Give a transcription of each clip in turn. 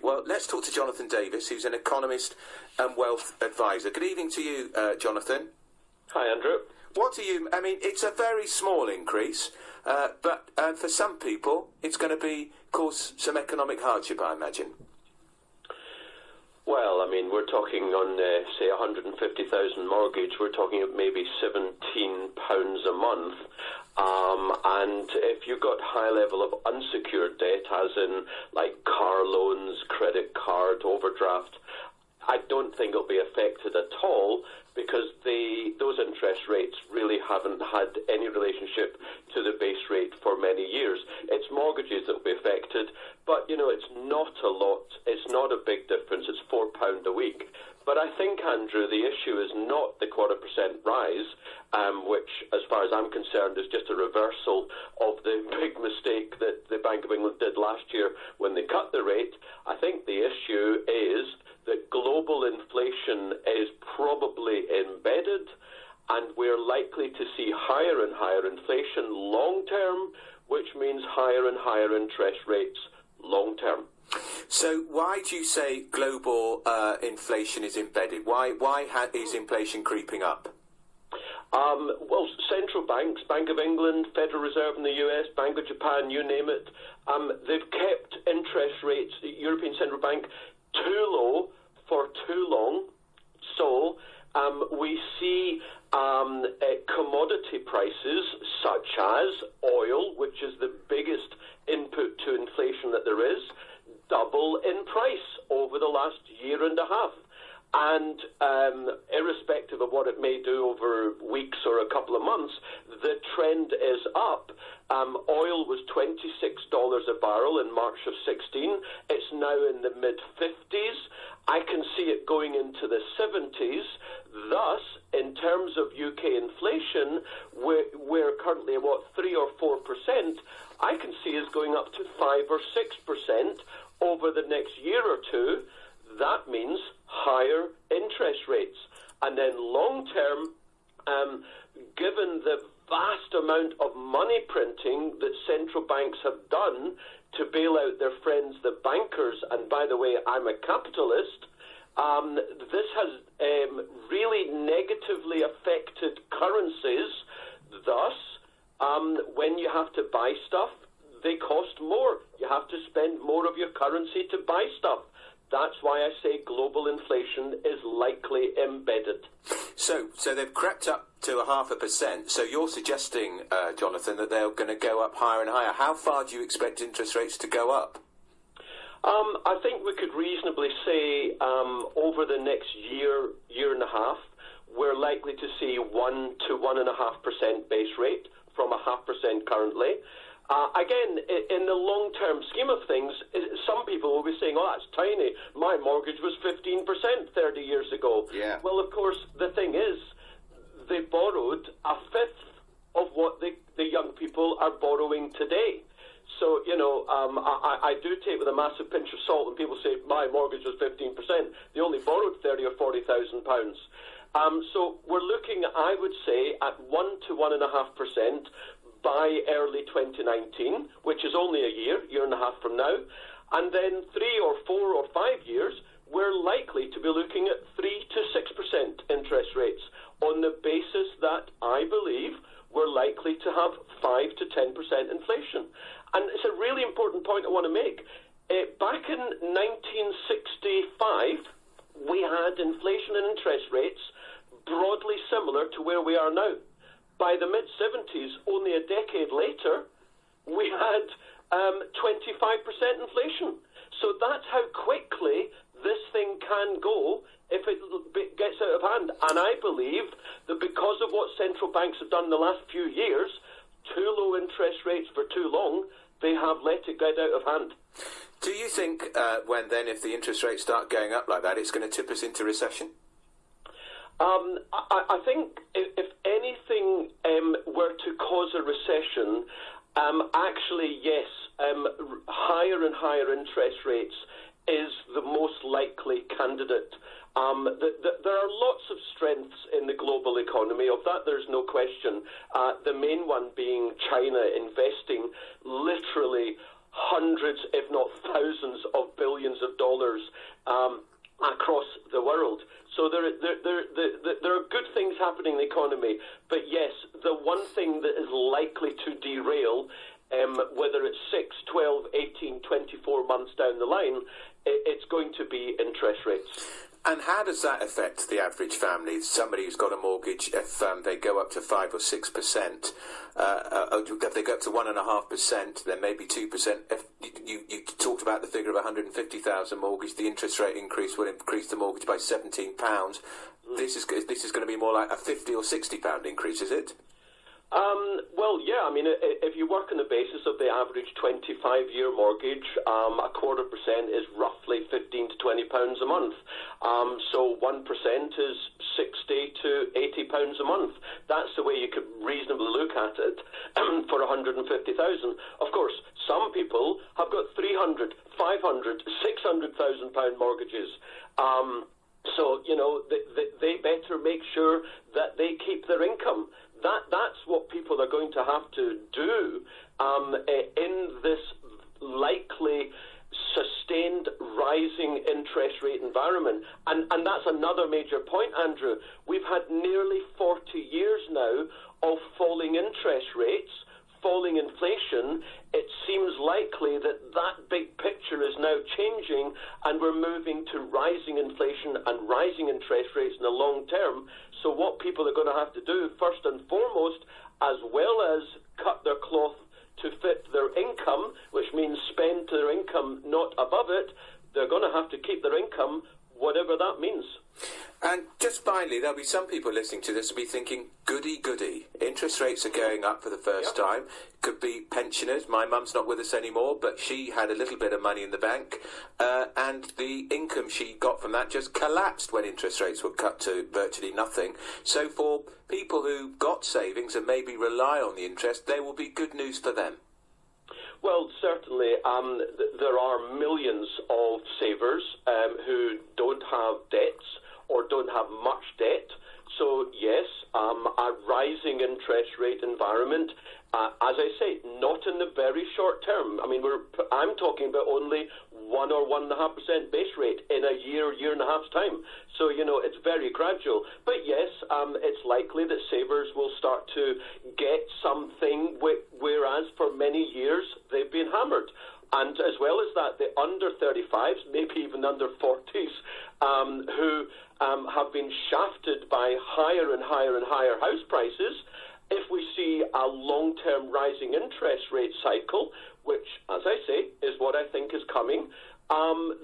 Well, let's talk to Jonathan Davis, who's an economist and wealth advisor. Good evening to you, Jonathan. Hi, Andrew. What do you... I mean, it's a very small increase, but for some people, it's going to cause some economic hardship, I imagine. Well, I mean, we're talking on, say, 150,000 mortgage, we're talking maybe £17 a month. And if you've got high level of unsecured debt, as in like car loans, credit card, overdraft, I don't think it'll be affected at all, because those interest rates really haven't had any relationship to the base rate for many years. It's mortgages that will be affected, but, you know, it's not a lot. It's not a big difference. It's £4 a week. But I think, Andrew, the issue is not the 0.25% rise, which, as far as I'm concerned, is just a reversal of the big mistake that the Bank of England did last year when they cut the rate. I think the issue is that global inflation is probably embedded, and we're likely to see higher and higher inflation long term, which means higher and higher interest rates long term. So why do you say global inflation is embedded? Why is inflation creeping up? Well, central banks, Bank of England, Federal Reserve in the US, Bank of Japan, you name it, they've kept interest rates, European Central Bank, too low for too long. So we see commodity prices such as oil, which is the biggest input to inflation that there is, double in price over the last year and a half. And irrespective of what it may do over weeks or a couple of months, the trend is up. Oil was $26 a barrel in March of 16. It's now in the mid-50s. I can see it going into the 70s. Thus, in terms of UK inflation, we're currently at, 3 or 4%. I can see us going up to 5 or 6% over the next year or two. That means higher interest rates. And then long term, given the vast amount of money printing that central banks have done to bail out their friends, the bankers, and by the way, I'm a capitalist, this has really negatively affected currencies. Thus, when you have to buy stuff, they cost more. You have to spend more of your currency to buy stuff. That's why I say global inflation is likely embedded. So they've crept up to 0.5%. So you're suggesting, Jonathan, that they're going to go up higher and higher. How far do you expect interest rates to go up? I think we could reasonably say over the next year and a half, we're likely to see 1 to 1.5% base rate from 0.5% currently. Again, in the long-term scheme of things, some people will be saying, oh, that's tiny. My mortgage was 15% 30 years ago. Yeah. Well, of course, the thing is, they borrowed a fifth of what the young people are borrowing today. So, you know, I do take with a massive pinch of salt when people say my mortgage was 15%. They only borrowed £30,000 or £40,000. So we're looking, I would say, at 1 to 1.5% by early 2019, which is only a year and a half from now. And then 3 or 4 or 5 years, we're likely to be looking at 3 to 6% interest rates on the basis that I believe we're likely to have 5 to 10% inflation. And it's a really important point I want to make. Back in 1965, we had inflation and interest rates broadly similar to where we are now. By the mid-70s, only a decade later, we had 25% inflation. So that's how quickly this thing can go if it gets out of hand. And I believe that because of what central banks have done in the last few years, too low interest rates for too long, they have let it get out of hand. Do you think if the interest rates start going up like that, it's going to tip us into recession? I think if anything were to cause a recession, actually, yes, higher and higher interest rates is the most likely candidate. There are lots of strengths in the global economy. Of that, there's no question. The main one being China investing literally hundreds, if not thousands, of billions of dollars across the world. So there are good things happening in the economy. But yes, the one thing that is likely to derail, whether it's 6, 12, 18, 24 months down the line, it's going to be interest rates. And how does that affect the average family? Somebody who's got a mortgage, if they go up to 5 or 6%, if they go up to 1.5%, then maybe 2%. If you talked about the figure of 150,000 mortgage, the interest rate increase will increase the mortgage by £17. This is going to be more like a £50 or £60 increase, is it? Well, yeah, I mean, if you work on the basis of the average 25-year mortgage, 0.25% is roughly £15 to £20 a month. So 1% is £60 to £80 a month. That's the way you could reasonably look at it for 150,000. Of course, some people have got 300, 500, 600,000 pound mortgages. So, you know, they better make sure that they keep their income. That's what people are going to have to do in this likely sustained rising interest rate environment. And that's another major point, Andrew. We've had nearly 40 years now of falling interest rates, falling inflation. It seems likely that that big picture is now changing, and we're moving to rising inflation and rising interest rates in the long term. So what people are going to have to do, first and foremost, as well as cut their cloth to fit their income, which means spend to their income, not above it, they're going to have to keep their income, whatever that means. And just finally, there'll be some people listening to this will be thinking, goody, goody. Interest rates are going up for the first time. Could be pensioners. My mum's not with us anymore, but she had a little bit of money in the bank, and the income she got from that just collapsed when interest rates were cut to virtually nothing. So for people who got savings and maybe rely on the interest, there will be good news for them. Well, certainly, there are millions of savers who don't have debts or don't have much debt. So, yes, a rising interest rate environment, as I say, not in the very short term. I mean, I'm talking about only 1 or 1.5% base rate in a year and a half's time. So, you know, it's very gradual. But yes, it's likely that savers will start to get something, whereas for many years they've been hammered. And as well as that, the under 35s, maybe even under 40s, who have been shafted by higher and higher and higher house prices. If we see a long-term rising interest rate cycle, which, as I say, is what I think is coming,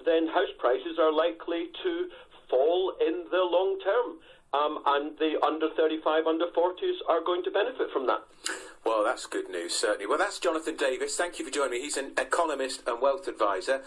then house prices are likely to fall in the long term. And the under 35, under 40s are going to benefit from that. Well, that's good news, certainly. Well, that's Jonathan Davis. Thank you for joining me. He's an economist and wealth advisor.